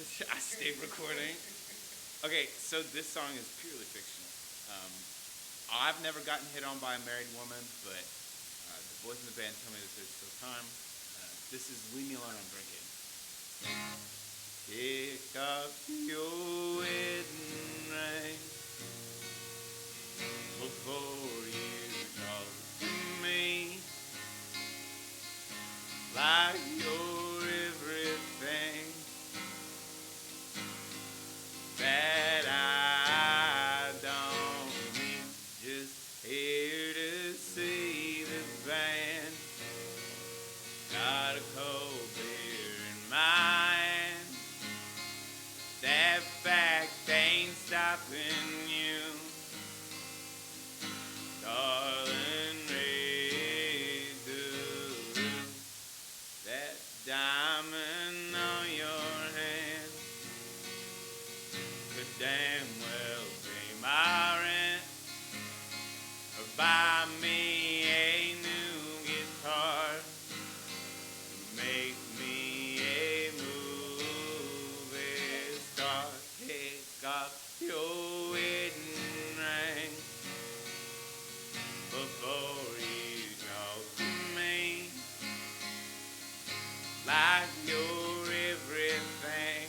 I stayed recording. Okay, so this song is purely fictional. I've never gotten hit on by a married woman, but the boys in the band tell me that there's still time. This is Leave Me Alone, I'm Drinking. Kick up your wedding ring before you talk to me like you're everything that I don't need. Just here to see the band. Got a cold beer in my hand. That fact ain't stopping you, darling. Read the roof. That diamond on your hand could damn well pay my rent or buy me a new guitar. Make me a movie star. Take off your wedding ring before you talk to me like you're everything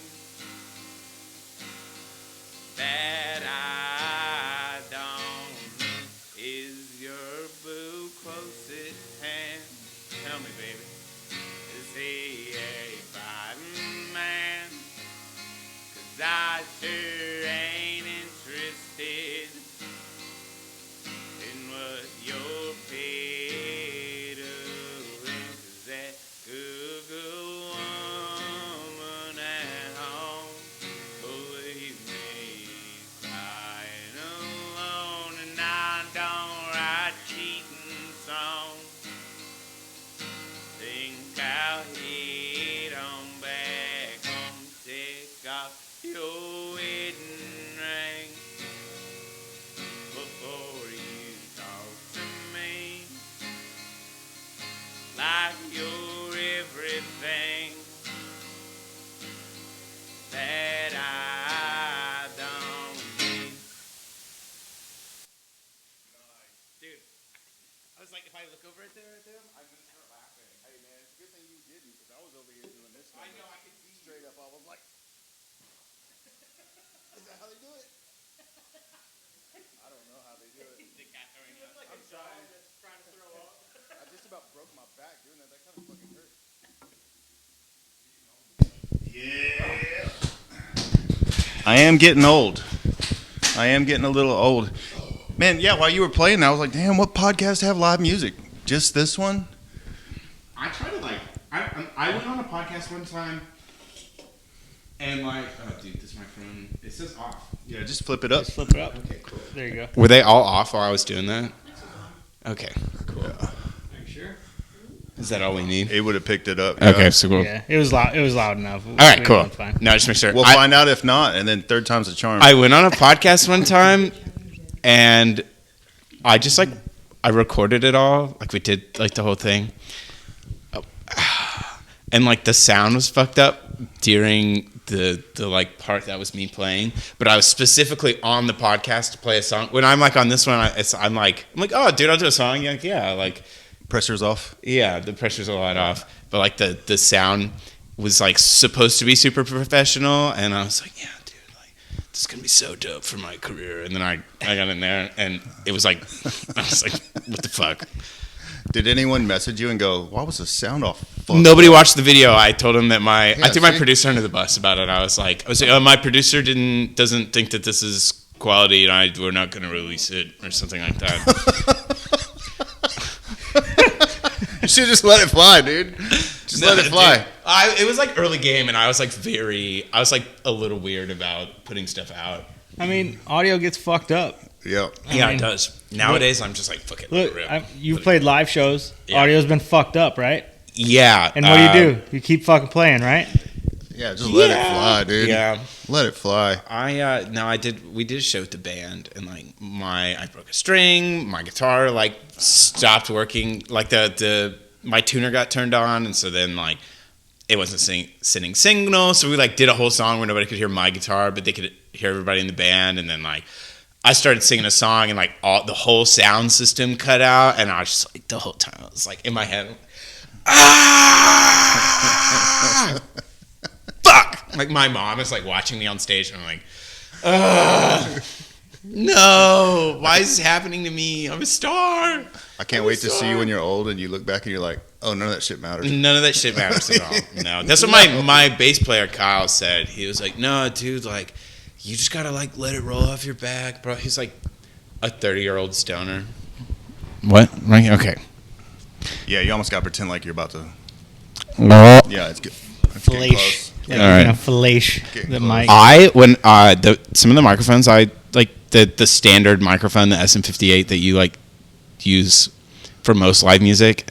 that I don't need. Is your boo close at hand? Tell me, baby. Is he a fighting man? 'Cause I sure ain't interested in what you're paid doing. 'Cause that good woman at home, believe me, crying alone. And I don't write cheating songs. Think I'll head on back home. Take off your wedding ring before you talk to me like you're everything that I don't need. Dude, I was like, if I look over at them, I'm gonna start laughing. Hey man, it's a good thing you didn't, because I was over here doing this. I know, I could see straight up. I was like, is that how they do it? I don't know how they do it. the cat throwing up. Like a dog that's trying to throw up. I just about broke my back doing that. That kind of fucking hurt. Yeah. I am getting old. I am getting a little old. Man, yeah, while you were playing, I was like, damn, what podcasts have live music? Just this one? I try to I went on a podcast one time and oh dude, this microphone, it says off. Yeah, just flip it up. Just flip it up. Okay, cool. There you go. Were they all off while I was doing that? Okay, cool. Are you sure? Is that all we need? It would have picked it up. Okay, yeah. so cool. Yeah, it was loud. It was loud enough. All right, We cool. went fine. No, just make sure. We'll find out if not, and then third time's a charm. I went on a podcast one time and I just I recorded it all. We did the whole thing. And the sound was fucked up during the part that was me playing, but I was specifically on the podcast to play a song. When I'm on this one, I'm like, oh dude, I'll do a song. You're like, yeah, pressure's off. yeah, the pressure's a lot off, but the sound was supposed to be super professional, and I was like, yeah, dude, this is gonna be so dope for my career. And then I got in there, and it was I was like, what the fuck. Did anyone message you and go, why was the sound off? Nobody watched the video. I told him that I threw my see? producer under the bus about it. I was like, oh, my producer doesn't think that this is quality, and we're not going to release it or something like that. You should just let it fly, dude. Just let it fly. Dude, it was early game, and I was a little weird about putting stuff out. I mean, audio gets fucked up. Yeah. Yeah, mean, it does. Nowadays, I'm just fuck it. Look, let it rip. you've played live shows. Yeah. Audio's been fucked up, right? Yeah. And what do? You keep fucking playing, right? Yeah, just let it fly, dude. Yeah. Let it fly. We did a show with the band, and I broke a string, my guitar stopped working, my tuner got turned on, and so then it wasn't sending signal, so we like did a whole song where nobody could hear my guitar, but they could hear everybody in the band, and then like I started singing a song, and like the whole sound system cut out, and I was just like the whole time I was like in my head, fuck! Like my mom is like watching me on stage, and I'm like, no, why is this happening to me? I'm a star. I can't wait to see you when you're old and you look back and you're like, oh, none of that shit matters. None of that shit matters at all. No, that's what my bass player Kyle said. He was like, no, dude, like you just gotta like let it roll off your back, bro. He's like a 30-year-old stoner. What? Right? Okay. Yeah, you almost gotta pretend like you're about to. No. Yeah, it's good. It's getting Flash. close. Yeah, All you're right. gonna flash Getting the close. mic. When some of the microphones I like the standard microphone, the SM58 that you like use for most live music.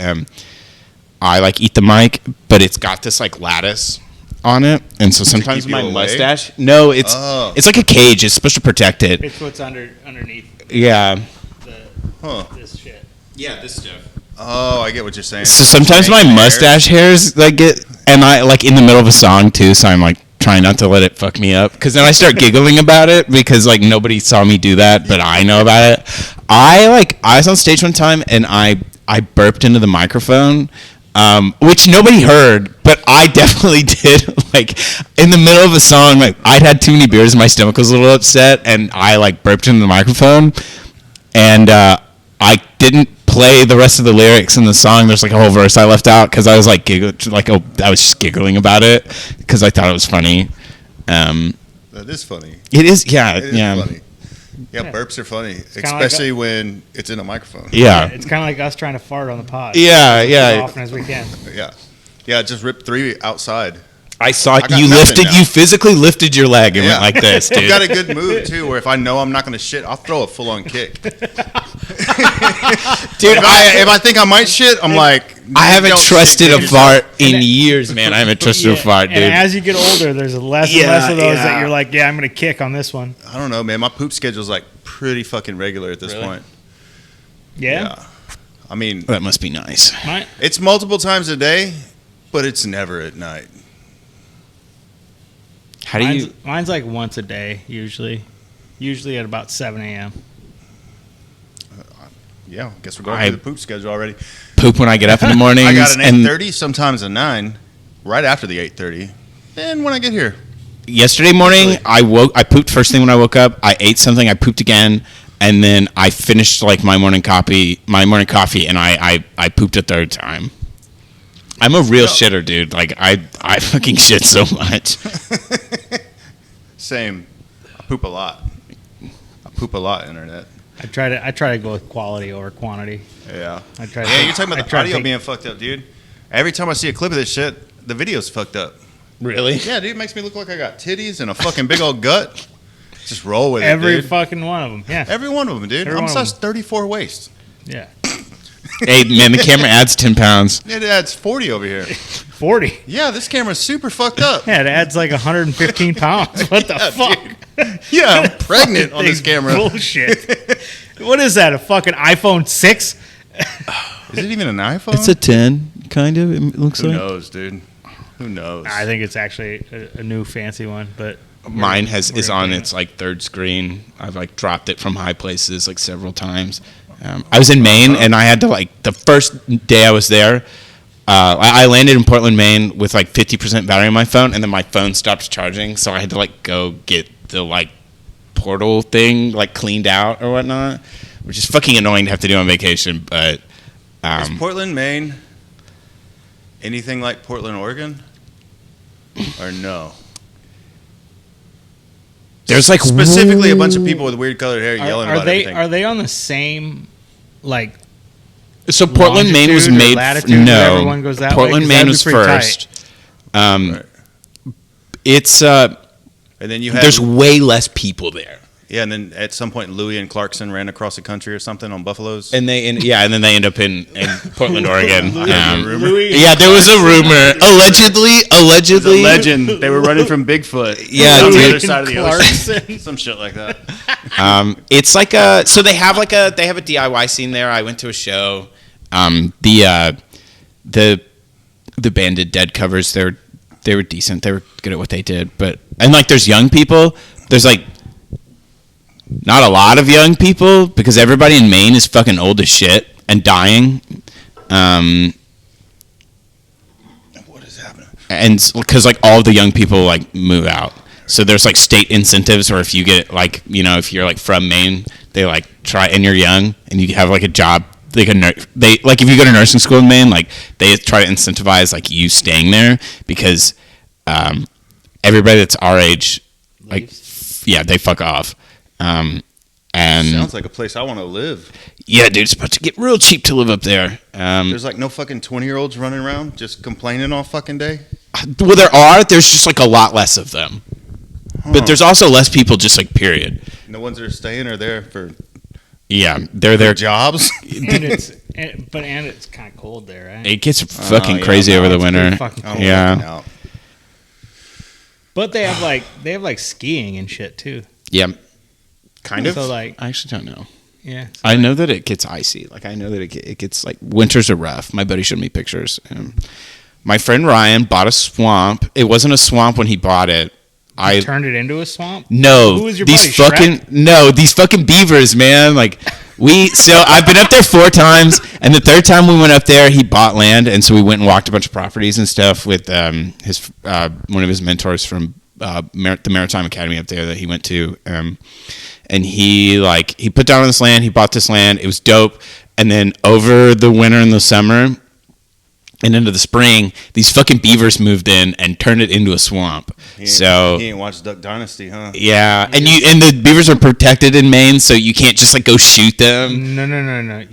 I like eat the mic, but it's got this like lattice on it, and so sometimes keep you my away? mustache. No, it's it's like a cage. It's supposed to protect it. It's what's underneath Yeah. this shit. Yeah, this stuff. Oh, I get what you're saying. So sometimes my Hanging mustache hairs like get, and I like in the middle of a song too. So I'm like trying not to let it fuck me up, because then I start giggling about it because like nobody saw me do that, but I know about it. I was on stage one time and I burped into the microphone. Which nobody heard, but I definitely did. Like in the middle of a song, like I'd had too many beers and my stomach was a little upset, and I like burped into the microphone, and I didn't play the rest of the lyrics in the song. There's like a whole verse I left out because I was like I was just giggling about it because I thought it was funny. That is funny. It is, yeah, It is yeah. funny. Yeah, burps are funny, kinda especially when it's in a microphone. Yeah. It's kind of like us trying to fart on the pod. Yeah, As yeah. often as we can. Yeah. Yeah, just rip 3 outside. I saw I got you nothing now. you physically lifted your leg and Yeah. went like this, I've dude. got a good move, too, where if I know I'm not going to shit, I'll throw a full-on kick. Dude, if I think I might shit, I'm like... I haven't don't trusted shit a yourself. fart in years, man. I haven't trusted a fart, dude. And as you get older, there's less and Yeah, less of those yeah. that you're like, yeah, I'm going to kick on this one. I don't know, man. My poop schedule's like pretty fucking regular at this Really? point. Yeah? I mean, That must be nice. Mine- it's multiple times a day, but it's never at night. How do you... mine's like once a day, usually. Usually at about 7 a.m. Yeah, I guess we're going I- through the poop schedule already. Poop when I get up in the mornings. I got an and 8:30, sometimes a 9, right after the 8:30, and when I get here. yesterday morning, I pooped first thing when I woke up. I ate something. I pooped again, and then I finished like my morning coffee, and I pooped a third time. I'm a real shitter, dude. Like I fucking shit so much. Same. I poop a lot. Internet. I try to go with quality over quantity. Yeah. I try. Yeah, you're talking I about the try to audio think- being fucked up, dude. Every time I see a clip of this shit, the video's fucked up. Really? Yeah, dude, it makes me look like I got titties and a fucking big old gut. Just roll with Every it, dude. fucking one of them. Yeah. Every one of them, dude. Every I'm one of size 34 waist. Yeah. Hey, man, the camera adds 10 pounds. It adds 40 over here. 40. Yeah, this camera's super fucked up. Yeah, it adds like 115 pounds. What the fuck? Yeah, I'm pregnant on this Thing's camera. Bullshit. What is that? A fucking iPhone 6? Is it even an iPhone? It's a 10, kind of. It looks Who like. knows, dude? Who knows? I think it's actually a new fancy one, but Mine we're is gonna on bring its like third screen. I've like dropped it from high places like several times. I was in Maine and I had to like the first day I was there. I landed in Portland, Maine with like 50% battery on my phone, and then my phone stopped charging, so I had to like go get the like portal thing like cleaned out or whatnot, which is fucking annoying to have to do on vacation. But Is Portland, Maine anything like Portland, Oregon? Or no? there's like Specifically a bunch of people with weird colored hair yelling are about they everything. are they on the same like So Portland, Maine was longitude or made. latitude where No, everyone goes that way? Portland, 'Cause Maine that'd be was pretty tight. first. Right. It's And then you had there's way less people there, yeah, and then at some point Louis and Clarkson ran across the country or something on buffaloes. and then they end up in Portland, Oregon. Louis- Yeah, there was a rumor. Allegedly, legend. They were running from Bigfoot. Yeah, on the dude. other side of the ocean. Clarkson. Some shit like that. It's like so they have a DIY scene there. I went to a show. The band did Dead covers. They're They were decent. They were good at what they did. And like, there's young people. There's like not a lot of young people because everybody in Maine is fucking old as shit and dying. What is happening? And because like all the young people like move out. So there's like state incentives, or if you get like, you know, if you're like from Maine, they like try, and you're young and you have like a job, they like if you go to nursing school in Maine, like they try to incentivize like you staying there because everybody that's our age, like yeah, they fuck off. And sounds like a place I want to live. Yeah, dude, it's about to get real cheap to live up there. There's like no fucking 20-year-olds running around just complaining all fucking day. Well, there's just like a lot less of them. But there's also less people, just like period. And the ones that are staying are there for they're their jobs. And it's kind of cold there, right? It gets fucking crazy over the winter. Yeah. But they have like skiing and shit too. Yeah. Kind of. So like, I actually don't know. Yeah. So I know that it gets icy. Like I know that it gets like winters are rough. My buddy showed me pictures. My friend Ryan bought a swamp. It wasn't a swamp when he bought it. I turned it into a swamp. No, who was your these buddy? fucking Shrek? no, these fucking beavers, man. Like so I've been up there 4 times, and the 3rd time we went up there, he bought land, and so we went and walked a bunch of properties and stuff with his one of his mentors from the Maritime Academy up there that he went to, and he put down on this land. He bought this land. It was dope, and then over the winter and the summer and into the spring, these fucking beavers moved in and turned it into a swamp. He ain't watched Duck Dynasty, huh? Yeah, and the beavers are protected in Maine, so you can't just like go shoot them. No.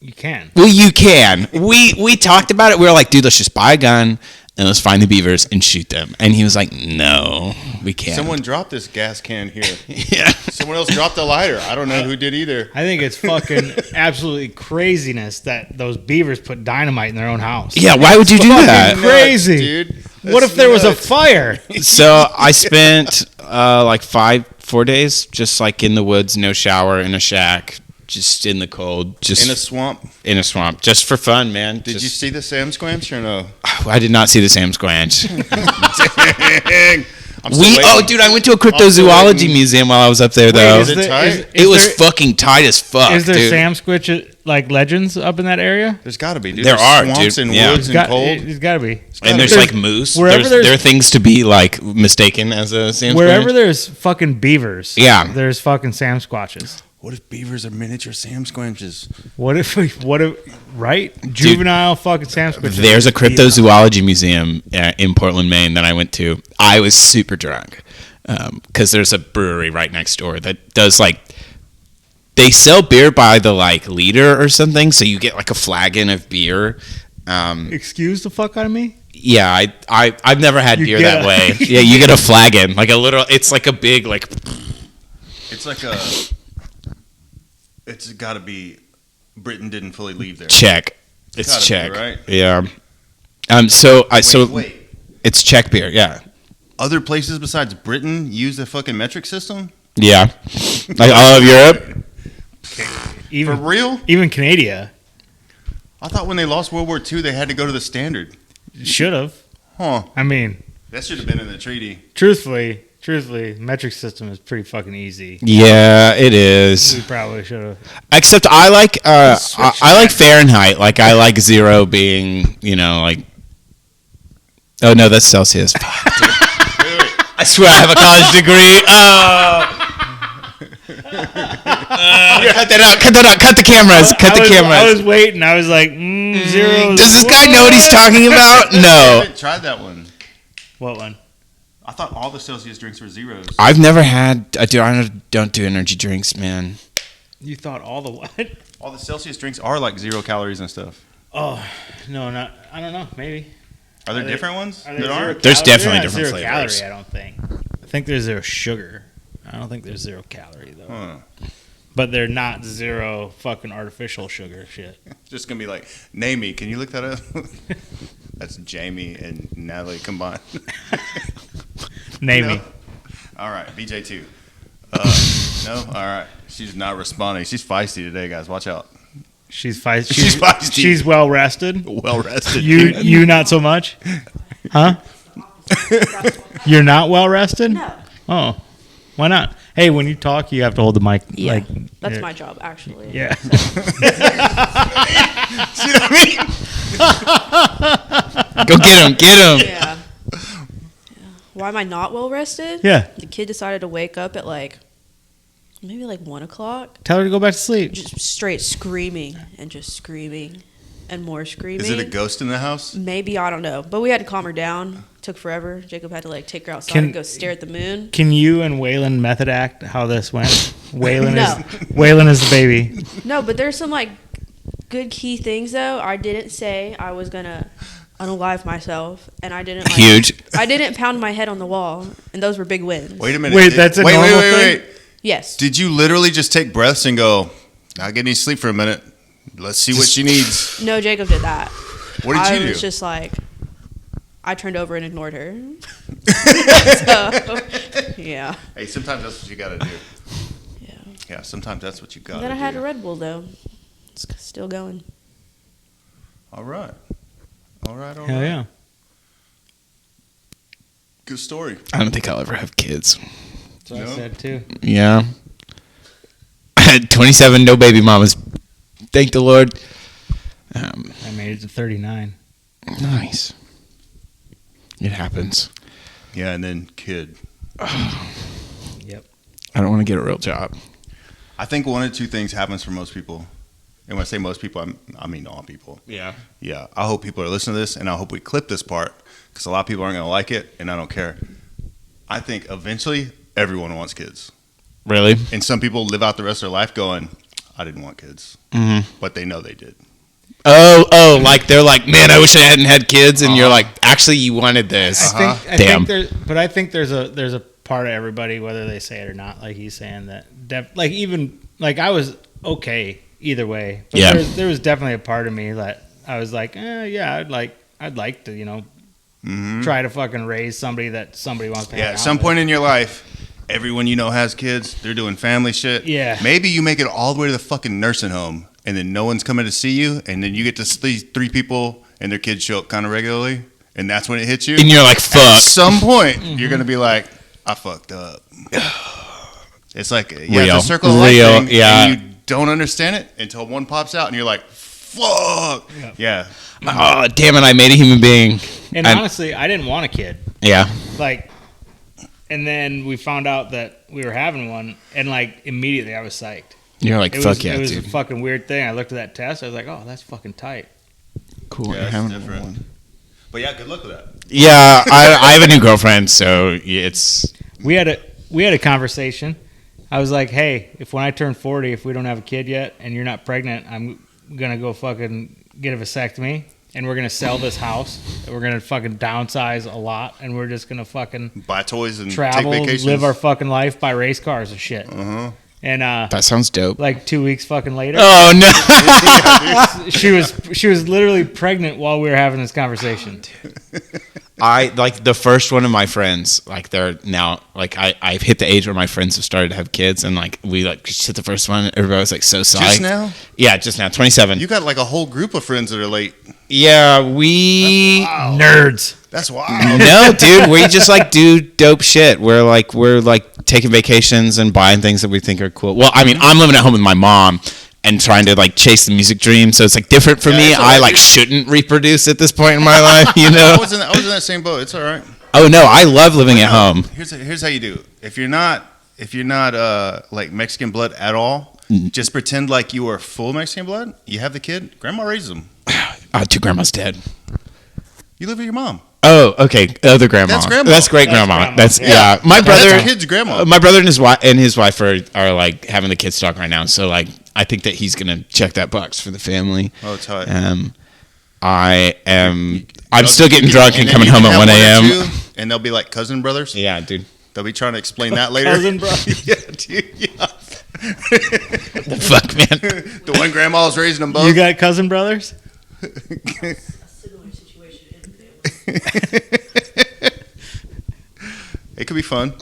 You can. Well, you can. We talked about it. We were like, dude, let's just buy a gun and let's find the beavers and shoot them. And he was like, no, we can't. Someone dropped this gas can here. Yeah. Someone else dropped a lighter. I don't know who did either. I think it's fucking absolutely craziness that those beavers put dynamite in their own house. Yeah, why would you do that? Crazy, dude. What if there was a fire? So I spent like 4 days just like in the woods, no shower, in a shack, just in the cold, just in a swamp. In a swamp, just for fun, man. Did you see the Sam Squanch or no? I did not see the Sam Squanch. Dang. Dude, I went to a cryptozoology museum while I was up there, though. Is it tight? It was fucking tight as fuck. Is there dude. Sam Squitch like legends up in that area? There's got to be, dude. There are, swamps dude. and Yeah. woods and cold. There's got to be. And there's like moose. There are things to be like mistaken as a Sam Squanch. Wherever there's fucking beavers, Yeah. there's fucking Sam Squatches. What if beavers are miniature Sam Squanches? What if right? Juvenile fucking Sam Squatches. There's a cryptozoology museum in Portland, Maine that I went to. I was super drunk because there's a brewery right next door that does like, they sell beer by the like liter or something, so you get like a flagon of beer. Excuse the fuck out of me? Yeah, I've never had beer that way. Yeah, you get a flagon, like a little. It's like a big like. It's like a. It's got to be. Britain didn't fully leave there. Czech. It's gotta Czech, be, right? Yeah. Wait. It's Czech beer. Yeah. Other places besides Britain use the fucking metric system? Yeah. Like all of Europe. Even, For real? Even Canada. I thought when they lost World War II, they had to go to the standard. Should have. Huh. I mean, That should have been in the treaty. truthfully, metric system is pretty fucking easy. Yeah, it is. We probably should have. Except I like I like Fahrenheit. Like I like 0 being, like. Oh no, that's Celsius. Fuck, dude. I swear I have a college degree. Cut that out. Cut the cameras. I was waiting. I was like, 0. Does this guy know what he's talking about? I No. haven't tried that one. What one? I thought all the Celsius drinks were zeros. I've never had. I don't do energy drinks, man. You thought all the what? All the Celsius drinks are like 0 calories and stuff. Oh, no, not. I don't know. Maybe. Are there different ones Are that they aren't? There's calorie? definitely They're not different 0 flavors. calorie, I don't think. I think there's 0 sugar. I don't think there's 0 calorie though. Huh. But they're not 0 fucking artificial sugar shit. Just going to be like, name me. Can you look that up? That's Jamie and Natalie combined. Name No? me. All right, BJ2. No? All right. She's not responding. She's feisty today, guys. Watch out. She's feisty. She's feisty. She's well rested. Well rested. You not so much, huh? You're not well rested? No. Oh, why not? Hey, when you talk, you have to hold the mic. Yeah, Like, that's my job, actually. Yeah. See what I mean? Go get him. Get him. Yeah. Why am I not well rested? Yeah. The kid decided to wake up at maybe 1 o'clock. Tell her to go back to sleep. Just straight screaming and just screaming and more screaming. Is it a ghost in the house? Maybe, I don't know. But we had to calm her down. Took forever. Jacob had to take her outside Can- and go stare at the moon. Can you and Waylon method act how this went? Waylon No. Waylon is the baby. No, but there's some good key things though. I didn't say I was gonna unalive myself, and I didn't Huge. I didn't pound my head on the wall, and those were big wins. Wait a minute. Wait, that's a normal thing? Wait. Yes. Did you literally just take breaths and go, not getting any sleep for a minute? Let's see what she needs. No, Jacob did that. What did I you do? was just I turned over and ignored her. So, yeah. Hey, sometimes that's what you gotta do. Yeah. Yeah, sometimes that's what you gotta Then I do. had a Red Bull though. It's still going. All right. Hell yeah. Good story. I don't think I'll ever have kids. That's what I No. said too. Yeah. 27, no baby mamas. Thank the Lord. I made it to 39. Nice. It happens. Yeah, and then kid. Yep. I don't want to get a real job. I think one of two things happens for most people. And when I say most people, I mean all people. Yeah. Yeah, I hope people are listening to this, and I hope we clip this part because a lot of people aren't going to like it, and I don't care. I think eventually everyone wants kids. Really? And some people live out the rest of their life going, I didn't want kids. Mm-hmm. But they know they did. Oh, they're like, man, I wish I hadn't had kids, and you're like, actually, you wanted this. I Damn. think there's a part of everybody, whether they say it or not, like he's saying that. I was okay either way. But Yeah. There was definitely a part of me that I was like, yeah, I'd like to, try to fucking raise somebody that somebody wants to. Yeah, hang at out some with. point in your life, everyone you know has kids. They're doing family shit. Yeah. Maybe you make it all the way to the fucking nursing home, and then no one's coming to see you, and then you get to see 3 people, and their kids show up kind of regularly, and that's when it hits you. And you're like, At fuck. some point, you're gonna be like, I fucked up. It's like it's Real. a circle of life Real, thing, yeah. and you don't understand it until one pops out, and you're like, fuck. Yeah. Oh, damn it, I made a human being. And honestly, I didn't want a kid. Yeah. And then we found out that we were having one, and immediately I was psyched. You're like, It fuck was, yeah, it was dude. a fucking weird thing. I looked at that test. I was like, oh, that's fucking tight. Cool. Yeah, you're it's having different. one. But yeah, good luck with that. Yeah, I have a new girlfriend, so it's We had a conversation. I was like, hey, if when I turn 40, if we don't have a kid yet and you're not pregnant, I'm gonna go fucking get a vasectomy, and we're gonna sell this house. We're gonna fucking downsize a lot, and we're just gonna fucking Buy toys and travel, take vacations. live our fucking life, buy race cars and shit. Uh-huh. And that sounds dope. 2 weeks fucking later, Oh no. she was literally pregnant while we were having this conversation. I the first one of my friends, they're now I've hit the age where my friends have started to have kids, and we just hit the first one. Everybody was so psyched. Just now? Yeah, just now. 27. You got a whole group of friends that are late. Yeah, we Nerds. That's wild. no, dude. We just do dope shit. We're taking vacations and buying things that we think are cool. Well, I mean, I'm living at home with my mom and trying to chase the music dream, so it's different for Yeah, me. it's all right, I dude. shouldn't reproduce at this point in my life, you know. I was in that same boat. It's all right. Oh no, I love living at home. Here's how you do. If you're not Mexican blood at all, just pretend like you are full Mexican blood. You have the kid. Grandma raises them. Oh, two grandma's dead. You live with your mom. Oh, okay. Other grandma. That's grandma. That's great That's grandma. grandma. That's Yeah. My brother. That's your kid's grandma. My brother and his wife are having the kids talk right now. So I think that he's gonna check that box for the family. Oh, tight. I'm still getting drunk and coming home at 1 a.m. And they'll be like cousin brothers. Yeah, dude. They'll be trying to explain that later. Cousin brothers. Yeah, dude. Yeah. The fuck, man. The one grandma's raising them both. You got cousin brothers? A similar situation in the family. It could be fun.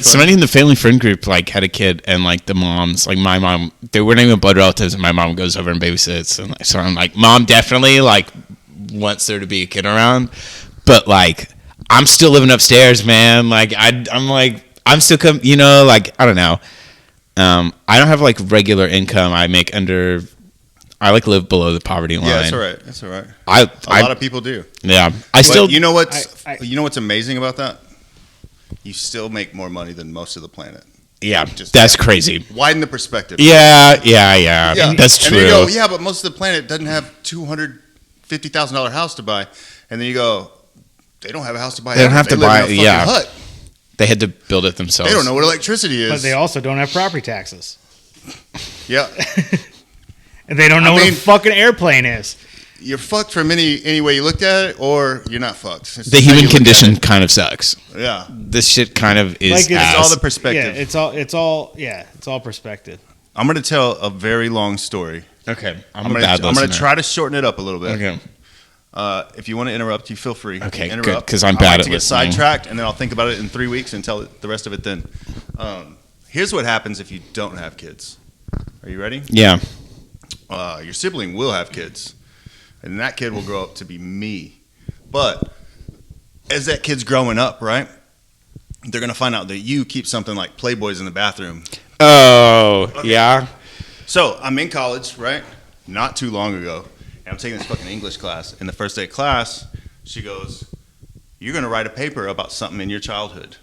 Somebody in the family friend group had a kid, and the moms, my mom, they weren't even blood relatives, and my mom goes over and babysits, and so I'm mom definitely wants there to be a kid around, but I'm still living upstairs, man. Like I'm still like I don't know. I don't have like regular income. I make I like live below the poverty line. Yeah, that's all right. That's all right. A lot of people do. Yeah, But you know what's amazing about that? You still make more money than most of the planet. Yeah, that's crazy. Widen the perspective. Yeah. That's true. And then you go, yeah, but most of the planet doesn't have $250,000 house to buy, and then you go, they don't have a house to buy. They don't have to buy. Live in a fucking hut. They had to build it themselves. They don't know what electricity is. But they also don't have property taxes. Yeah. And they don't know what a fucking airplane is. You're fucked from any way you looked at it, or you're not fucked. The human condition kind of sucks. Yeah. This shit kind of is Like it's all the perspective. Yeah, it's all perspective. I'm going to tell a very long story. Okay. I'm going to try to shorten it up a little bit. Okay. If you want to interrupt, you feel free. Okay, interrupt. good, 'cause I'm bad at to listening. get sidetracked, and then I'll think about it in 3 weeks and tell the rest of it then. Here's what happens if you don't have kids. Are you ready? Yeah. Your sibling will have kids, and that kid will grow up to be me. But as that kid's growing up, right, they're going to find out that you keep something like Playboys in the bathroom. Oh, okay. Yeah. So I'm in college, right, not too long ago, and I'm taking this fucking English class. And the first day of class, she goes, "You're going to write a paper about something in your childhood."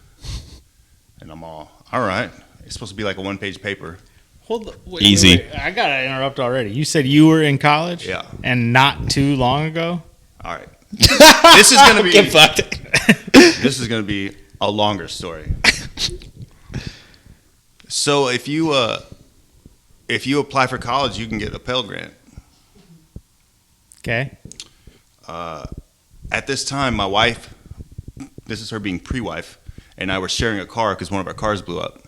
And I'm all right. It's supposed to be like a one-page paper. Easy. Wait. I got to interrupt already. You said you were in college? Yeah. And not too long ago? All right. This is going to be Get fucked. This is going to be a longer story. So if you apply for college, you can get a Pell Grant. Okay. At this time, my wife, this is her being pre-wife, and I were sharing a car because one of our cars blew up.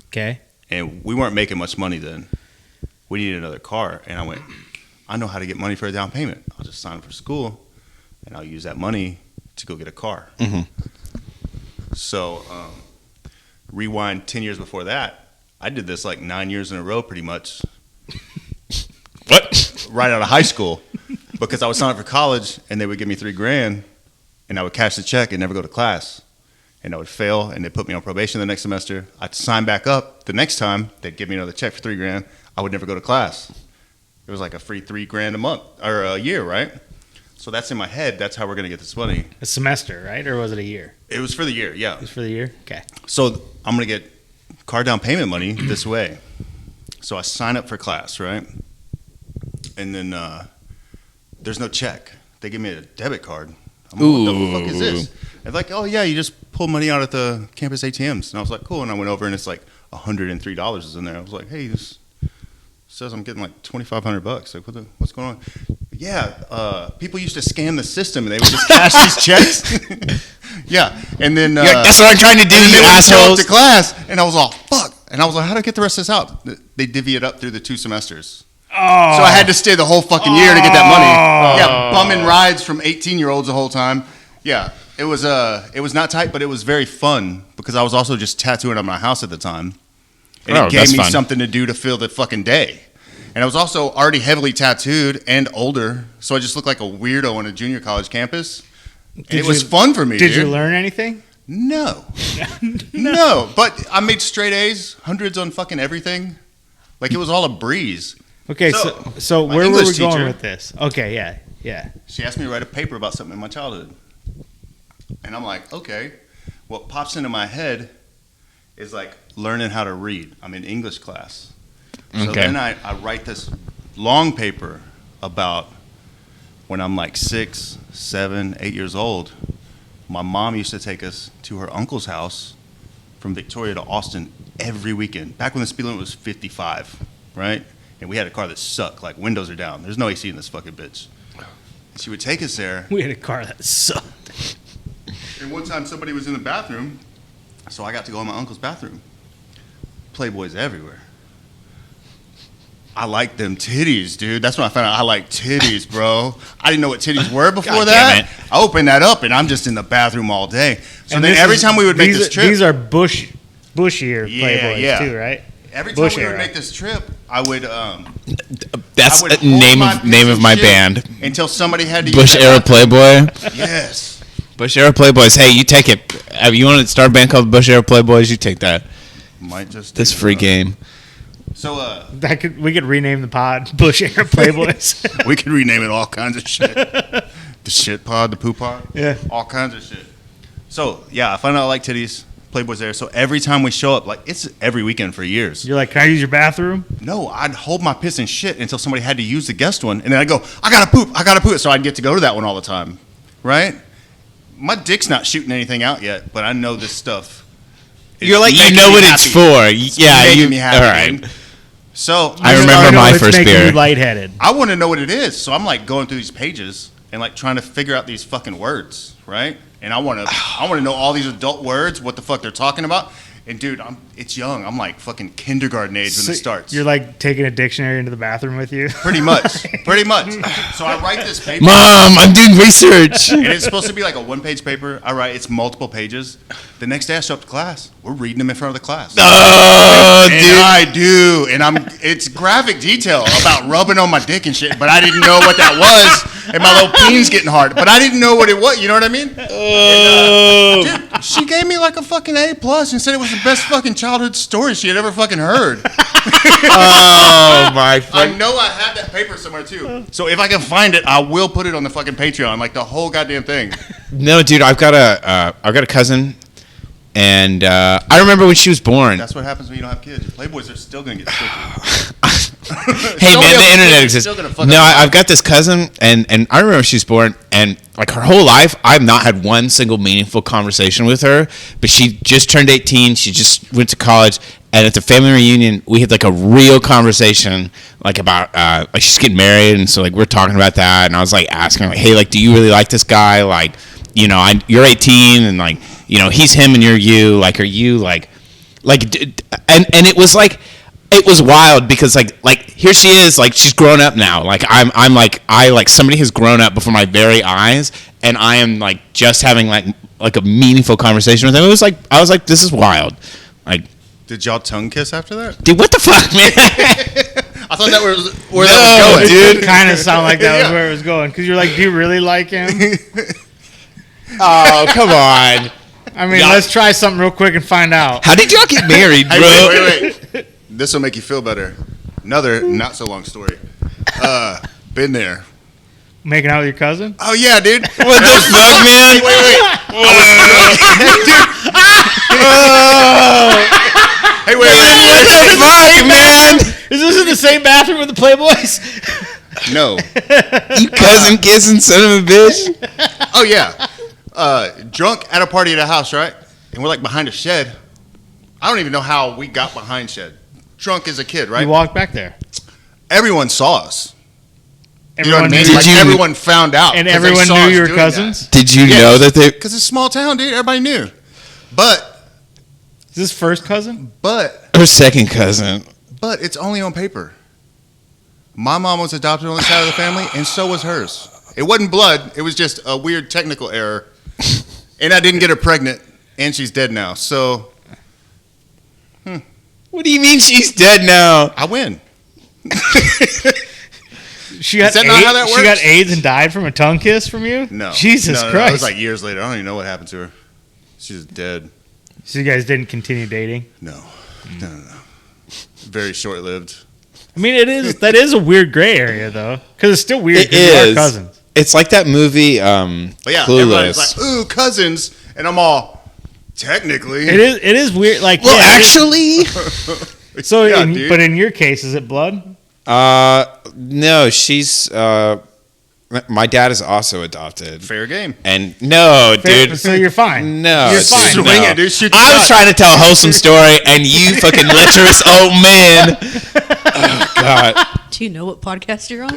Okay. And we weren't making much money then. We needed another car. And I went, I know how to get money for a down payment. I'll just sign up for school, and I'll use that money to go get a car. Mm-hmm. So rewind 10 years before that, I did this like 9 years in a row pretty much. What? Right out of high school. Because I would sign up for college, and they would give me $3,000, and I would cash the check and never go to class. And I would fail, and they'd put me on probation the next semester. I'd sign back up the next time. They'd give me another check for $3,000. I would never go to class. It was like a free $3,000 a month or a year, right? So that's in my head. That's how we're gonna get this money. A semester, right? Or was it a year? It was for the year, yeah. It was for the year? Okay. So I'm gonna get car down payment money this way. So I sign up for class, right? And then there's no check. They give me a debit card. I'm like, what the fuck is this? They're like, oh yeah, you just pull money out at the campus ATMs. And I was like, cool. And I went over, and it's like $103 is in there. I was like, hey, this says I'm getting like $2,500. Like, what's going on? Yeah, people used to scam the system, and they would just cash these checks. Yeah, and then that's what I'm trying to do, you assholes. To class, and I was all fuck. And I was like, how do I get the rest of this out? They divvy it up through the 2 semesters. Oh. So I had to stay the whole fucking year to get that money. Yeah, bumming rides from 18-year-olds the whole time. Yeah, it was not tight, but it was very fun because I was also just tattooing on my house at the time, and it gave me something to do to fill the fucking day. And I was also already heavily tattooed and older, so I just looked like a weirdo on a junior college campus. And it was fun for me. Did you learn anything? No. No, but I made straight A's, hundreds on fucking everything. Like it was all a breeze. Okay, so where were we going with this? Okay, yeah. She asked me to write a paper about something in my childhood. And I'm like, okay. What pops into my head is like learning how to read. I'm in English class. So then I write this long paper about when I'm like 6, 7, 8 years old. My mom used to take us to her uncle's house from Victoria to Austin every weekend. Back when the speed limit was 55, right? And we had a car that sucked, like windows are down. There's no AC in this fucking bitch. And she would take us there. We had a car that sucked. And one time somebody was in the bathroom, so I got to go in my uncle's bathroom. Playboys everywhere. I like them titties, dude. That's when I found out I like titties, bro. I didn't know what titties were before that. I opened that up, and I'm just in the bathroom all day. So then every time we would make this trip. These are bushier Playboys too, right? Every time we would make this trip, I would. That's the name of my band. Until somebody had to Bush use era Playboy. Yes. Bush Era Playboys. Hey, you take it. If you want to start a band called Bush Era Playboys, you take that. Might just This free game. So We could rename the pod Bush Era Playboys. we could rename it all kinds of shit. The shit pod, the poo pod, Yeah. all kinds of shit. So yeah, I found out I like titties. Playboy's there. So every time we show up, like it's every weekend for years. You're like, can I use your bathroom? No, I'd hold my piss and shit until somebody had to use the guest one, and then I'd go, I gotta poop. So I'd get to go to that one all the time, right? My dick's not shooting anything out yet, but I know this stuff. is You're like, you making know me what happy. it's for. Yeah, making you. me happy, All right. dude. So I remember know my it's first making beer. you lightheaded. I want to know what it is. So I'm like going through these pages and like trying to figure out these fucking words, right? And I want to know all these adult words, what the fuck they're talking about. And dude, it's young. I'm like fucking kindergarten age when it starts. You're like taking a dictionary into the bathroom with you. Pretty much. So I write this paper. Mom, I'm doing research. And it's supposed to be like a one-page paper. I write, it's multiple pages. The next day I show up to class. We're reading them in front of the class. Oh, And dude. I do. And it's graphic detail about rubbing on my dick and shit, but I didn't know what that was. And my little peen's getting hard. But I didn't know what it was. You know what I mean? Dude, she gave me like a fucking A+ and said it was the best fucking childhood story she had ever fucking heard. Oh, my I know I have that paper somewhere too. So if I can find it, I will put it on the fucking Patreon, like the whole goddamn thing. No, dude, I've got a cousin, and I remember when she was born. That's what happens when you don't have kids. Your Playboys are still gonna get sticky. Hey So man, many the of internet them exists. still gonna fuck No, up. I've got this cousin, and I remember she was born, and like her whole life, I've not had one single meaningful conversation with her. But she just turned 18. She just went to college, and at the family reunion, we had like a real conversation, like about like she's getting married, and so like we're talking about that, and I was like asking her, like, hey, like, do you really like this guy? Like, you know, you're 18, and like, you know, he's him and you're you. Like, are you like, and it was like. It was wild because like here she is, like she's grown up now. Like I'm like somebody has grown up before my very eyes, and I am like just having like a meaningful conversation with him. It was like I was like, this is wild. Like, Did y'all tongue kiss after that? dude, what the fuck, man? I thought that was where No, that was going. dude. Kind of sound like that was Yeah. where it was going. Because you're like, do you really like him? Oh, come on. I mean, Yeah. let's try something real quick and find out. How did y'all get married, bro? Hey, wait. This will make you feel better. Another not so long story. Been there. Making out with your cousin? Oh yeah, dude. What the fuck, man? Hey, wait. What the fuck, man? Is this in the same bathroom with the Playboys? No. You cousin kissing son of a bitch? Oh yeah. Drunk at a party at a house, right? And we're like behind a shed. I don't even know how we got behind shed. Drunk as a kid, right? You walked back there. Everyone saw us. You know what I Everyone mean? knew, Did Like you- everyone found out. and 'cause they everyone saw knew us you were doing cousins? Did you Yes. know that they? Because it's a small town, dude. Everybody knew. But Is this first cousin? Her second cousin. it's only on paper. My mom was adopted on the side of the family, and so was hers. It wasn't blood. It was just a weird technical error. And I didn't get her pregnant, and she's dead now. So What do you mean she's dead now? I win. She got Is that not how that She got works? AIDS and died from a tongue kiss from you? No. Jesus No, Christ. It was like years later. I don't even know what happened to her. She's dead. So you guys didn't continue dating? No. No. Very short-lived. I mean, that is a weird gray area though, because it's still weird. It 'cause you are is. cousins. It's like that movie, But yeah, everybody's Clueless. like, ooh, cousins. And I'm all, technically. It is weird. Like, Well, yeah, actually, so, Yeah, dude. but in your case, is it blood? no, she's. My dad is also adopted, Fair game. and no, Fair- dude. So you're fine. No, You're dude, fine. Swing no. it, dude. Shoot the I was shot. trying to tell a wholesome story, and you fucking lecherous old man. Oh God. Do you know what podcast you're on?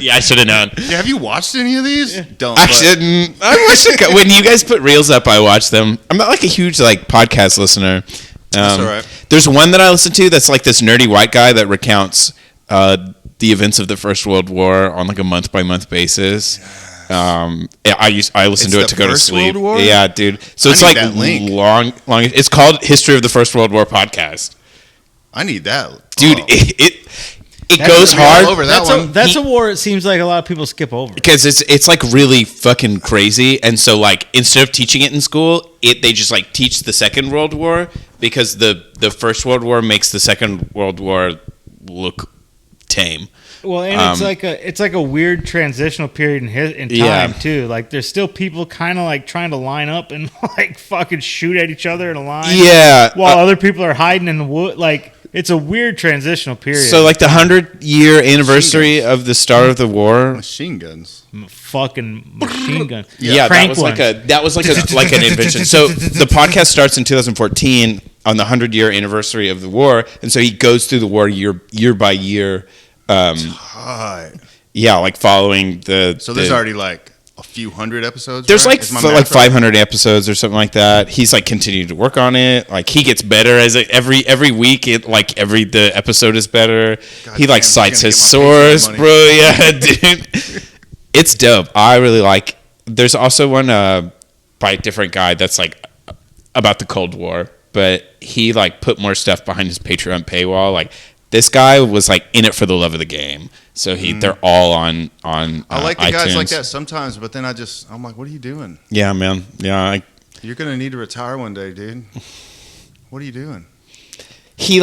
Yeah, I should have known. Yeah, have you watched any of these? Don't. I but- shouldn't. I wish I could. When you guys put reels up, I watch them. I'm not like a huge like podcast listener. That's all right. There's one that I listen to that's like this nerdy white guy that recounts the events of the First World War on like a month by month basis. Yeah, I listen It's to it the to go to First sleep. World War? Yeah, dude. So I it's need like that link. long. It's called History of the First World War podcast. I need that. Dude, Oh. it goes We're all hard over that one. That's a war. It seems like a lot of people skip over. because it's like really fucking crazy. And so like instead of teaching it in school, they just like teach the Second World War because the First World War makes the Second World War look tame. Well, and it's like a weird transitional period in time Yeah. too. Like there's still people kind of like trying to line up and like fucking shoot at each other in a line. Yeah. While other people are hiding in the wood. Like it's a weird transitional period. So like the 100-year anniversary of the start of the war. Machine guns. Fucking machine gun. Yeah, Crank that was like an invention. So the podcast starts in 2014 on the 100-year anniversary of the war, and so he goes through the war year by year. Hi. Yeah, like following the. So there's already like a few hundred episodes. There's right? like Is my math right? 500 episodes or something like that. He's like continuing to work on it. Like he gets better as every week. The episode is better. God He like damn, cites you're his gonna get my source, Patreon bro. Yeah, dude. It's dope. I really like. There's also one by a different guy that's like about the Cold War, but he like put more stuff behind his Patreon paywall. Like this guy was like in it for the love of the game. So they're all on. I like the iTunes. guys like that sometimes, but then I'm like, what are you doing? Yeah, man. Yeah, You're gonna need to retire one day, dude. What are you doing? he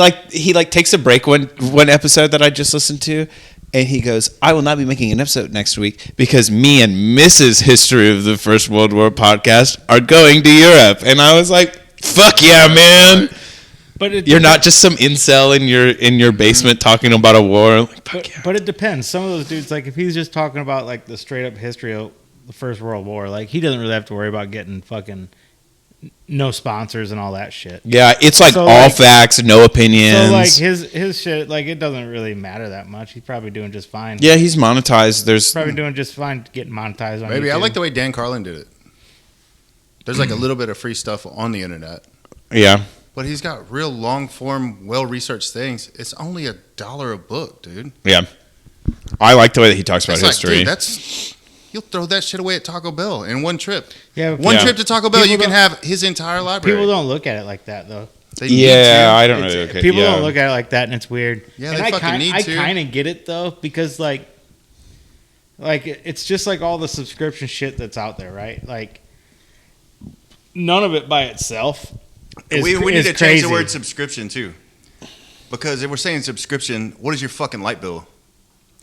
takes a break one episode that I just listened to, and he goes, "I will not be making an episode next week because me and Mrs. History of the First World War podcast are going to Europe." And I was like, "Fuck yeah, man!" But You're not just some incel in your basement talking about a war. Like, fuck yeah. But it depends. Some of those dudes, like if he's just talking about like the straight up history of the First World War, like he doesn't really have to worry about getting fucking no sponsors and all that shit. Yeah, it's like So, all like- facts, no opinions. So like his shit, like it doesn't really matter that much. He's probably doing just fine. Yeah, he's monetized. There's Probably doing just fine getting monetized on Maybe I YouTube. like the way Dan Carlin did it. There's like a little bit of free stuff on the internet, yeah. but he's got real long form, well researched things. It's only $1 a book, dude. Yeah. I like the way that he talks about It's like, history. dude, you'll throw that shit away at Taco Bell in one trip. Yeah, One Yeah. trip to Taco Bell, People you can don't- have his entire library. people don't look at it like that though. They need Yeah, to. I don't It's- really look at People yeah. don't look at it like that, and it's weird. Yeah, and they fucking need I to. kind of get it though, because like it's just like all the subscription shit that's out there, right? Like none of it by itself. We need is to change crazy. the word subscription too, because if we're saying subscription, what is your fucking light bill?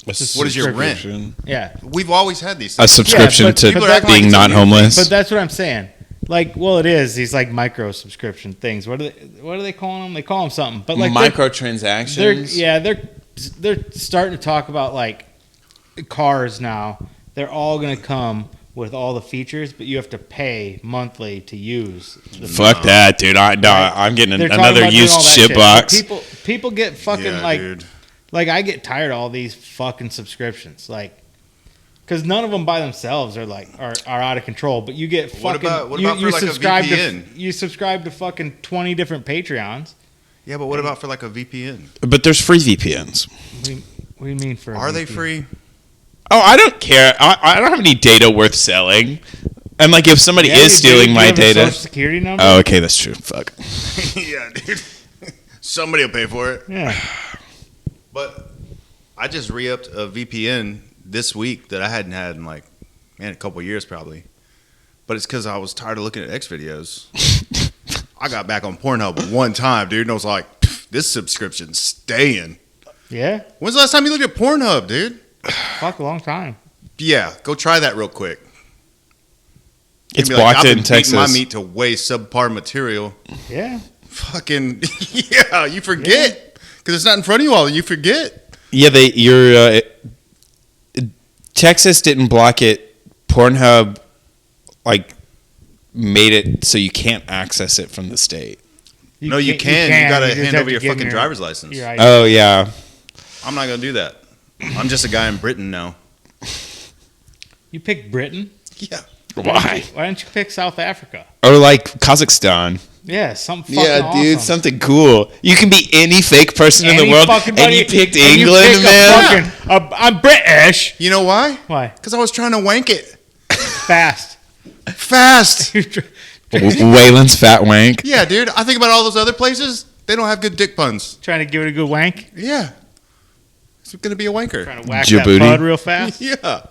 What is your rent? Yeah, We've always had these A things. subscription but to people are acting like being it's a not new thing. homeless. but that's what I'm saying. Like, well, it is these like micro subscription things. What are they calling them? They call them something. But like Microtransactions. they're starting to talk about like cars now. They're all going to come with all the features, but you have to pay monthly to use. The Fuck that, dude. I'm getting They're talking another about doing used all that shit shit. box. But people get fucking Yeah, dude. like I get tired of all these fucking subscriptions, like. Because none of them by themselves are like are out of control, but you get What fucking. about you for like a subscribe VPN? to you subscribe to fucking 20 different Patreons. Yeah, but what about for like a VPN? But there's free VPNs. What do you mean for? a Are they VPN? free? Oh, I don't care. I don't have any data worth selling. And like, if somebody Yeah, is you do. stealing You my have a data. Social Security number. Oh, okay, that's true. Fuck. Yeah, dude. Somebody will pay for it. Yeah. But I just re-upped a VPN this week that I hadn't had in like, man, a couple years probably. But it's because I was tired of looking at X videos. I got back on Pornhub one time, dude, and I was like, this subscription's staying. Yeah. When's the last time you looked at Pornhub, dude? Fuck, a long time. Yeah, go try that real quick. It's You'd be blocked I've in been beating my Texas. meat to way subpar material. Yeah. Fucking, yeah, you forget. Because it's not in front of you all, you forget. Yeah, Texas didn't block it. Pornhub, like, made it so you can't access it from the state. No, you can. You got to just hand have over your give fucking driver's license. your ID. Oh yeah. I'm not going to do that. I'm just a guy in Britain now. You picked Britain. Yeah. Why? Why didn't you pick South Africa? Or like Kazakhstan. Yeah, something fucking Yeah, dude, awesome. something cool. You can be any fake person in the Any world, fucking and buddy- you picked and you England, pick a man. fucking- I'm British. You know why? Why? Because I was trying to wank it Fast. fast. Waylon's fat wank. Yeah, dude. I think about all those other places. They don't have good dick puns. Trying to give it a good wank. Yeah. He's going to be a wanker. Trying to whack Djibouti. that bud real fast. Yeah.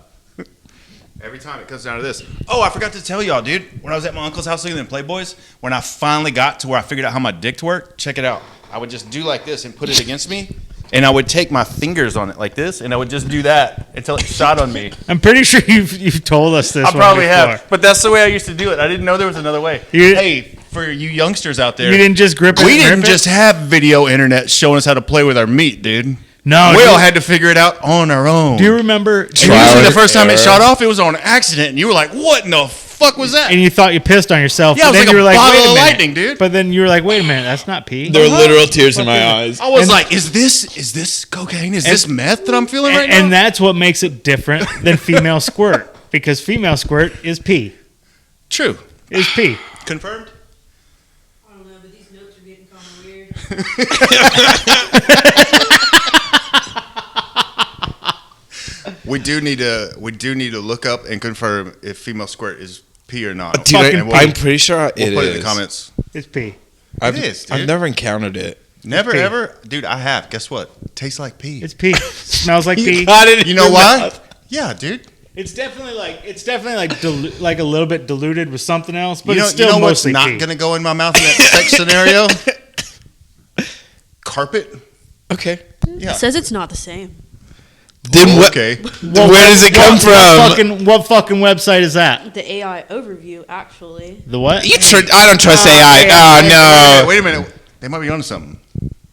Every time it comes down to this. Oh, I forgot to tell y'all, dude. When I was at my uncle's house looking at Playboys, when I finally got to where I figured out how my dick worked, check it out. I would just do like this and put it against me, and I would take my fingers on it like this, and I would just do that until it shot on me. I'm pretty sure you've told us this. I probably one before. have, but that's the way I used to do it. I didn't know there was another way. Hey, for you youngsters out there, You didn't just grip it. we and didn't rip it? just have video internet showing us how to play with our meat, dude. No. We all dude. had to figure it out on our own. Do you remember? And usually the first time it shot off, it was on accident, and you were like, "What in the fuck was that?" And you thought you pissed on yourself. Yeah, but it was then like you a were like, bottle wait a of minute. lightning, dude. But then you were like, wait a minute, that's not pee. There were literal tears in my eyes. I was like, "Is this cocaine? Is this meth that I'm feeling right now?" And that's what makes it different than female squirt, because female squirt is pee. True. Is pee. Confirmed. I don't know, but these notes are getting kind of weird. We do need to look up and confirm if female squirt is pee or not. Dude, Fucking I'm pretty sure We'll it put it in is. the comments. It's pee. I've, It is, dude. I've never encountered it. Never pee. ever, dude. I have. Guess what? Tastes like pee. It's pee. Smells like pee. got it in You know your why? mouth. Yeah, dude. It's definitely like a little bit diluted with something else, but you know, it's still you know what's mostly not pee. gonna go in my mouth in that sex scenario? Carpet. Okay. Yeah. It says it's not the same. Then what? Okay. Where does it come from? What fucking website is that? The AI overview, actually. The what? I don't trust AI. Oh no. Wait a minute. They might be onto something.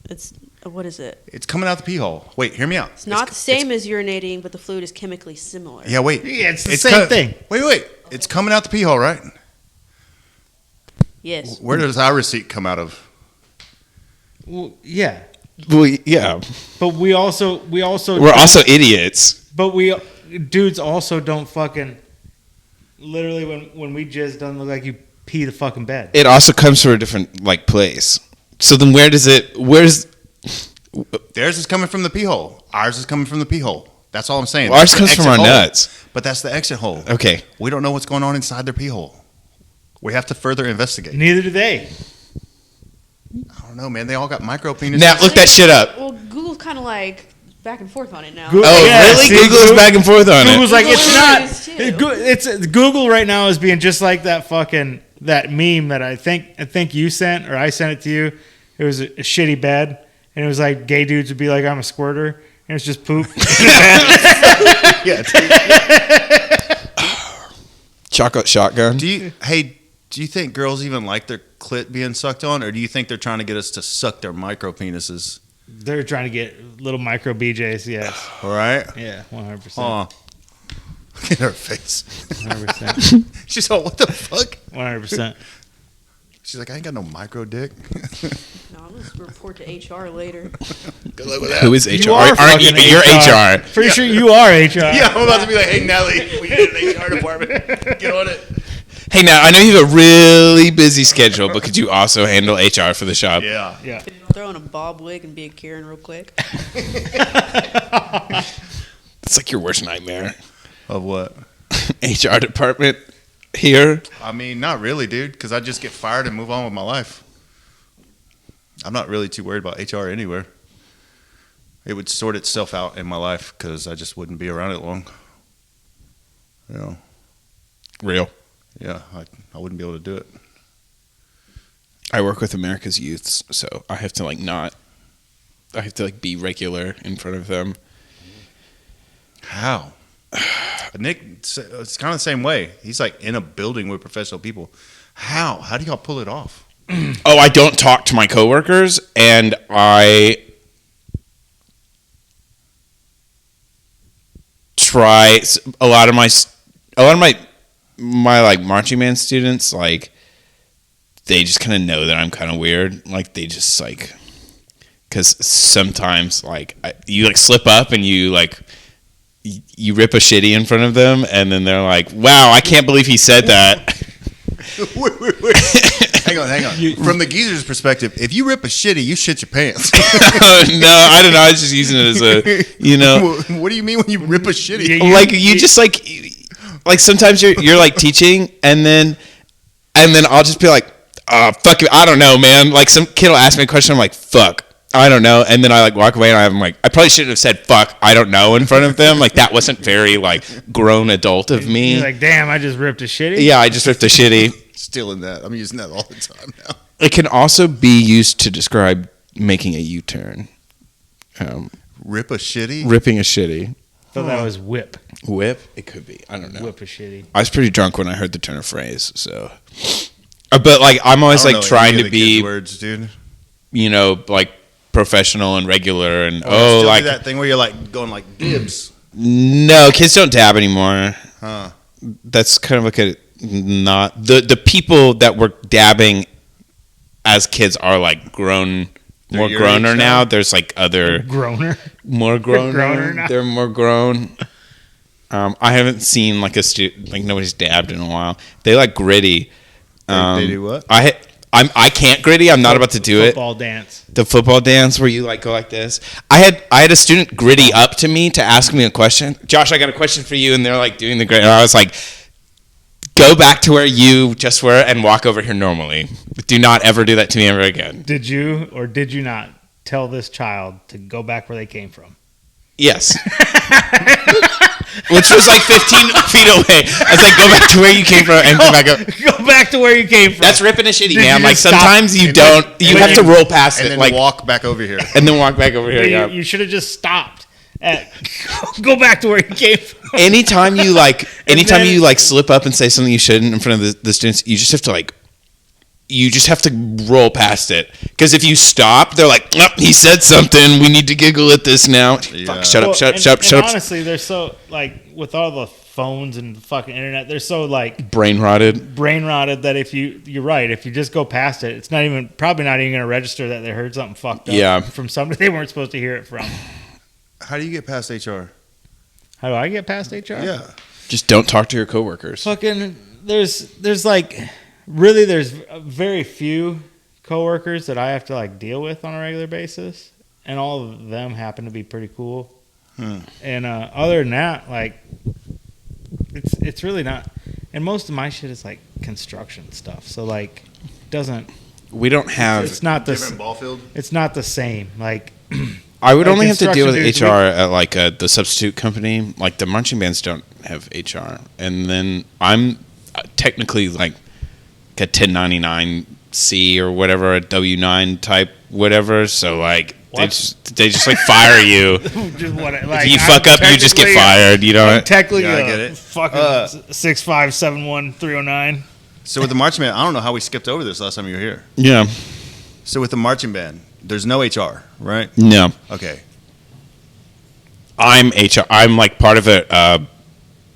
It's what is it? It's coming out the pee hole. Wait, hear me out. It's not the same as urinating, but the fluid is chemically similar. Yeah, wait. Yeah, it's the same thing. Wait. It's coming out the pee hole, right? Yes. Where does our receipt come out of? Well, yeah, Well, yeah. but we're also idiots. but we dudes also don't fucking literally when we jizz doesn't look like you pee the fucking bed. It also comes from a different place. So then where's Theirs is coming from the pee hole. Ours is coming from the pee hole. That's all I'm saying. ours That's the comes from our exit hole. nuts? But that's the exit hole. Okay. We don't know what's going on inside their pee hole. We have to further investigate. Neither do they. I don't know, man. They all got micro penises. Now look that shit up. Well, Google's kind of like back and forth on it now. Google- Oh, Yeah, really? see, Google's Google- back and forth on Google's it. like it's Google not. is too. It's Google right now is being just like that fucking that meme that I think you sent or I sent it to you. It was a shitty bed, and it was like gay dudes would be like, "I'm a squirter," and it's just poop. Yeah. Chocolate shotgun. Do you think girls even like their clit being sucked on, or do you think they're trying to get us to suck their micro penises? They're trying to get little micro BJs. Yes. All right. Yeah. 100%. Aw. Look at her face. 100%. She's all, what the fuck? 100%. She's like, I ain't got no micro dick. No, I'm going to report to HR later. Good luck with that. Who is HR? You are Aren't you? fucking You're HR. Pretty sure you are HR. Yeah, I'm about to be like, hey, Nelly, we need an HR department. Get on it. Hey, now I know you have a really busy schedule, but could you also handle HR for the shop? Yeah. Yeah. Throw in a bob wig and be a Karen real quick. It's like your worst nightmare. Of what? HR department here. I mean, not really, dude, because I just get fired and move on with my life. I'm not really too worried about HR anywhere. It would sort itself out in my life because I just wouldn't be around it long. You know, Real. yeah, I wouldn't be able to do it. I work with America's youths, so I have to I have to be regular in front of them. How? Nick, it's kind of the same way. He's like in a building with professional people. How? How do y'all pull it off? Oh, I don't talk to my coworkers, and I try a lot of my like marching band students, like they just kind of know that I'm kind of weird. Like they just like, because sometimes like you like slip up and you like you rip a shitty in front of them, and then they're like, "Wow, I can't believe he said that." Wait. Hang on. From the geezer's perspective, if you rip a shitty, you shit your pants. No, I don't know. I was just using it as a, What do you mean when you rip a shitty? like you just like sometimes you're like teaching, and then I'll just be like, fuck it, I don't know, man. Like some kid will ask me a question, I'm like, fuck, I don't know. And then I like walk away and I'm like, I probably shouldn't have said fuck, I don't know in front of them. Like that wasn't very like grown adult of me. You're like, damn, I just ripped a shitty. Yeah, I just ripped a shitty. Stealing that. I'm using that all the time now. It can also be used to describe making a U-turn. Rip a shitty? Ripping a shitty. So that was whip. Whip? It could be. I don't know. Whip a shitty. I was pretty drunk when I heard the turn of phrase, so. But like, I'm always like trying to be, words, dude. you know, like professional and regular, and Still like do that thing where you're like going like dibs. no, kids don't dab anymore. Huh. That's kind of like a not the people that were dabbing as kids are like grown. They're More your growner age now. now? There's like other Groaner. more Groner grown. now. They're more grown. I haven't seen like like nobody's dabbed in a while. They like gritty. They do what? I can't gritty. I'm not about to do it. Football dance. The football dance where you like go like this. I had a student gritty up to me to ask me a question. Josh, I got a question for you, and they're like doing the gritty. And I was like, go back to where you just were and walk over here normally. Do not ever do that to me ever again. Did you or did you not tell this child to go back where they came from? Yes. Which was like 15 feet away. I was like, go back to where you came from and go back up. Go back to where you came from. That's ripping a shitty, Did man. you Like just stop? sometimes you And don't. then- You and have then- to roll past And it, then like, walk back over here. and then walk back over here. Yeah. You should have just stopped. Go back to where you came from. Anytime you like, then- you like slip up and say something you shouldn't in front of the students, you just have to like. You just have to roll past it, because if you stop, they're like, oh, "He said something. We need to giggle at this now." Yeah. Fuck, shut up, Well, shut up, and- shut up, and shut up. honestly, they're so like with all the phones and the fucking internet, they're so like Brain rotted. brain rotted that if you're right, if you just go past it, it's probably not even going to register that they heard something fucked up Yeah. from somebody they weren't supposed to hear it from. How do you get past HR? How do I get past HR? Yeah. Just don't talk to your coworkers. Fucking there's like really there's very few coworkers that I have to like deal with on a regular basis, and all of them happen to be pretty cool. And other than that, like it's really not. And most of my shit is like construction stuff, so like doesn't. We don't have. It's not the. Different ball field. It's not the same. Like I would like only have to deal with construction HR dudes, at like the substitute company. Like the marching bands don't have HR, and then I'm technically like a 1099C or whatever, a W9 type whatever. So like they What? just like fire you. just what, like, If you I'm fuck up, you just get technically- fired. You know. I'm technically Yeah, I get it. fucking 6'5", 7'1", 309. So with the marching band, I don't know how we skipped over this last time you were here. Yeah. So with the marching band, there's no HR, right? No. Okay. I'm HR. I'm like part of it.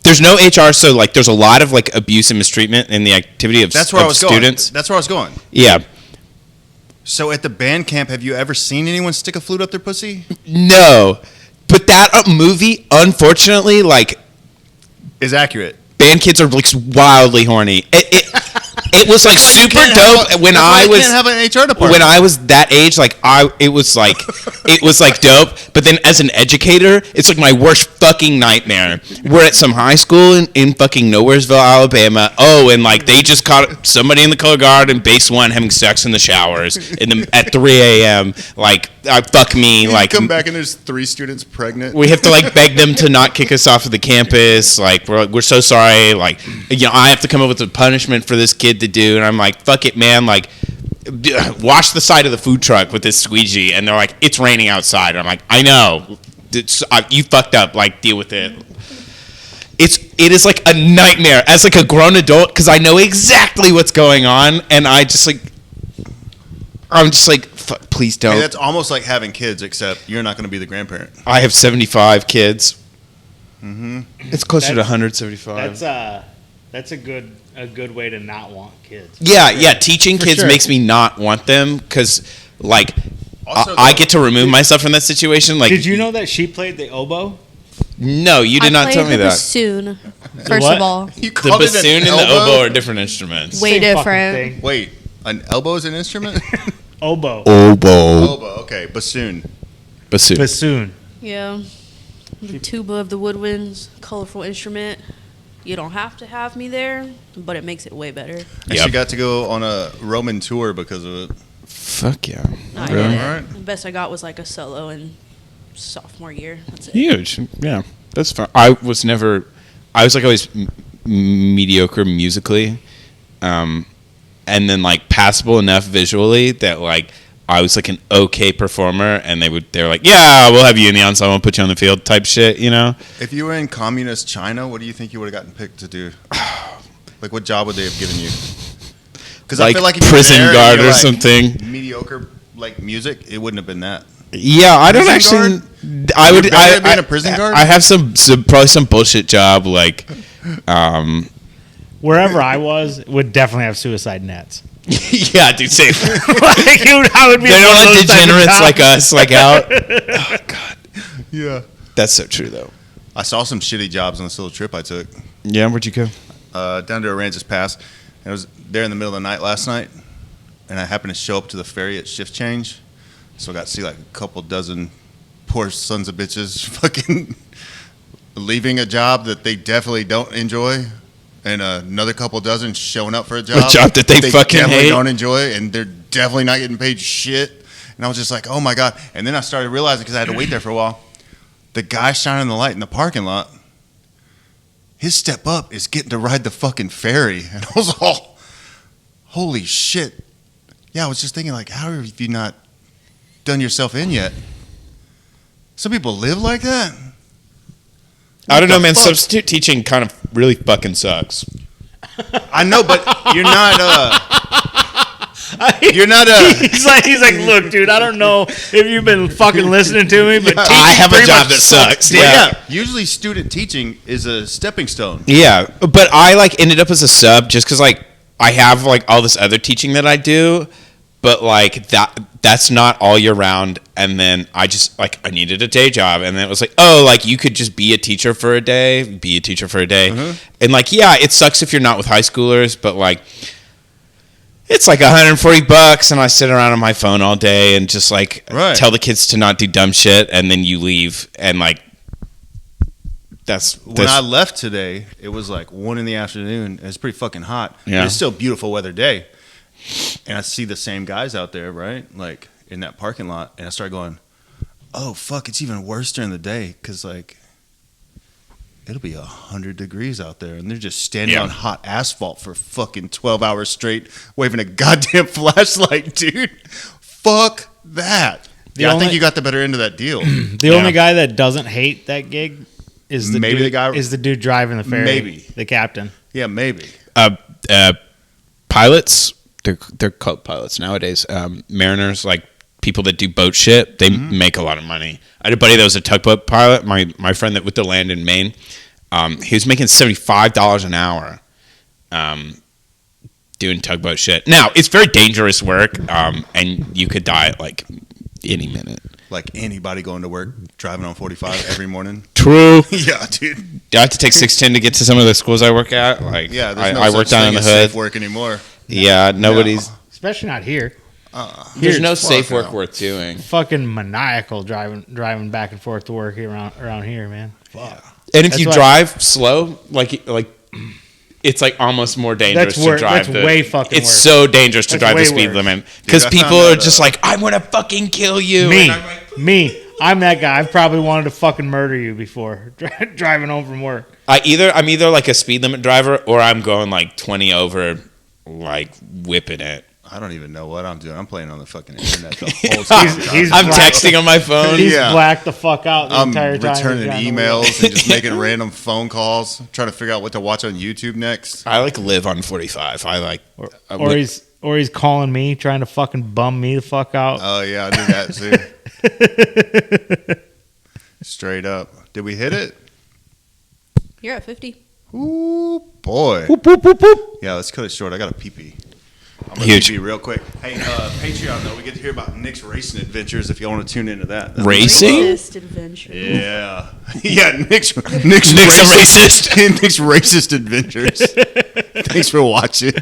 There's no HR, so like there's a lot of like abuse and mistreatment in the activity of, That's where I of was students. going. That's where I was going. Yeah. So at the band camp, have you ever seen anyone stick a flute up their pussy? No. But that movie, unfortunately, like Is accurate. band kids are like wildly horny. It was like super dope when I You was can't have an HR department. when I was that age. Like it was like dope. But then as an educator, it's like my worst fucking nightmare. We're at some high school in fucking Nowheresville, Alabama. Oh, and like they just caught somebody in the color guard in base 1 having sex in the showers at 3 a.m. Like fuck me. You Like come back and there's 3 students pregnant. we have to like beg them to not kick us off of the campus. Like we're so sorry. Like I have to come up with a punishment for this kid to do, and I'm like, fuck it, man. Like wash the side of the food truck with this squeegee, and they're like, it's raining outside. And I'm like, I know. You fucked up. Like deal with it. It is like a nightmare as like a grown adult because I know exactly what's going on, and I'm just like, fuck, please don't. Hey, that's almost like having kids, except you're not going to be the grandparent. I have 75 kids. Mm-hmm. It's closer to That's- 175. That's a good way to not want kids. Yeah. Teaching For kids sure. makes me not want them because, like, Also, I get to remove myself from that situation. Like, Did you know that she played the oboe? No, you did not tell me the that. bassoon, first what? of all. You The called it an bassoon and the elbow? oboe are different instruments. Way Same fucking different. thing. Wait, an elbow is an instrument? Oboe. Oboe. Oboe, okay. Bassoon. Bassoon. Bassoon. Yeah. The tuba of the woodwinds, colorful instrument. You don't have to have me there, but it makes it way better. And Yep. she got to go on a Roman tour because of it. Fuck yeah. No, I Really? didn't. Alright. The best I got was like a solo in sophomore year. That's it. Huge. Yeah, that's fine. I was like always mediocre musically, and then like passable enough visually that like I was like an okay performer, and they were like, yeah, we'll have you in the ensemble, put you on the field type shit, you know? If you were in communist China, what do you think you would have gotten picked to do? Like, what job would they have given you? Because Like I feel like if you were prison there and guard you're, or like, something. mediocre like music, it wouldn't have been that. Yeah, I don't Prison actually. I would. You're better at being a prison guard? I have some probably some bullshit job like. Wherever I was, would definitely have suicide nets. Yeah, dude, safe. Like, I would be. They don't one of let those type of degenerates cops. like us like out. Oh God, Yeah. that's so true though. I saw some shitty jobs on this little trip I took. Yeah, where'd you go? Down to Aransas Pass. And I was there in the middle of the night last night, and I happened to show up to the ferry at shift change. So I got to see like a couple dozen poor sons of bitches fucking leaving a job that they definitely don't enjoy, and another couple dozen showing up for a job that they fucking definitely hate. don't enjoy, and they're definitely not getting paid shit. And I was just like, oh my God. And then I started realizing, because I had to wait there for a while, the guy shining the light in the parking lot, his step up is getting to ride the fucking ferry. And I was all, holy shit. Yeah, I was just thinking, like, how have you not done yourself in yet? Some people live like that? I don't know, the man. fuck? Substitute teaching kind of really fucking sucks. I know, but you're not, He's like, look, dude, I don't know if you've been fucking listening to me, but I have a pretty job much that sucks. Well, Yeah. yeah, usually student teaching is a stepping stone. Yeah, but I like ended up as a sub just because like I have like all this other teaching that I do, but like that's not all year round. And then I just like I needed a day job, and then it was like, oh, like you could just be a teacher for a day, and like yeah, it sucks if you're not with high schoolers, but like it's like $140, and I sit around on my phone all day and just like tell the kids to not do dumb shit, and then you leave, and like. When I left today, it was like 1 PM. And it's pretty fucking hot. Yeah. But it's still a beautiful weather day. And I see the same guys out there, right? Like in that parking lot. And I start going, oh, fuck, it's even worse during the day. Because, like, it'll be 100 degrees out there. And they're just standing on hot asphalt for fucking 12 hours straight, waving a goddamn flashlight, dude. Fuck that. I think you got the better end of that deal. The only guy that doesn't hate that gig is the Maybe dude, the guy- is the dude driving the ferry. Maybe. The captain. Yeah, maybe. Pilots, they're called pilots nowadays. Mariners, like people that do boat shit, they make a lot of money. I had a buddy that was a tugboat pilot. My friend that with the land in Maine, he was making $75 an hour, doing tugboat shit. Now it's very dangerous work, and you could die at like any minute. Like anybody going to work, driving on 45 every morning. True. Yeah, dude. I have to take 610 to get to some of the schools I work at. Like, Yeah, there's no I such work down thing in the as hood. safe work anymore. Yeah, nobody's. Especially not here. There's no fuck safe work no. worth doing. Fucking maniacal driving back and forth to work around here, man. Fuck. And if That's you why- drive slow, like it's like almost more dangerous That's to drive. that's way fucking It's worse. so dangerous to That's drive the way speed worse. limit because I found people are out, just like, I'm gonna fucking kill you. Me, And I'm like, me. I'm that guy. I've probably wanted to fucking murder you before driving home from work. I'm either like a speed limit driver or I'm going like 20 over, like whipping it. I don't even know what I'm doing. I'm playing on the fucking internet the whole time. He's I'm black- texting on my phone. He's Yeah. blacked the fuck out the I'm entire time. returning he's driving emails away. and just making random phone calls, trying to figure out what to watch on YouTube next. I like live on 45. I like, Or he's calling me, trying to fucking bum me the fuck out. Oh yeah, I do that too. Straight up. Did we hit it? You're at 50. Ooh boy. Yeah, let's cut it short. I got a pee-pee. I'm gonna Huge. pee-pee real quick. Hey, Patreon though, we get to hear about Nick's racing adventures. If you want to tune into that. Racing? Racist adventure. Yeah, yeah. Nick's Nick's a racist. Nick's racist adventures. Thanks for watching.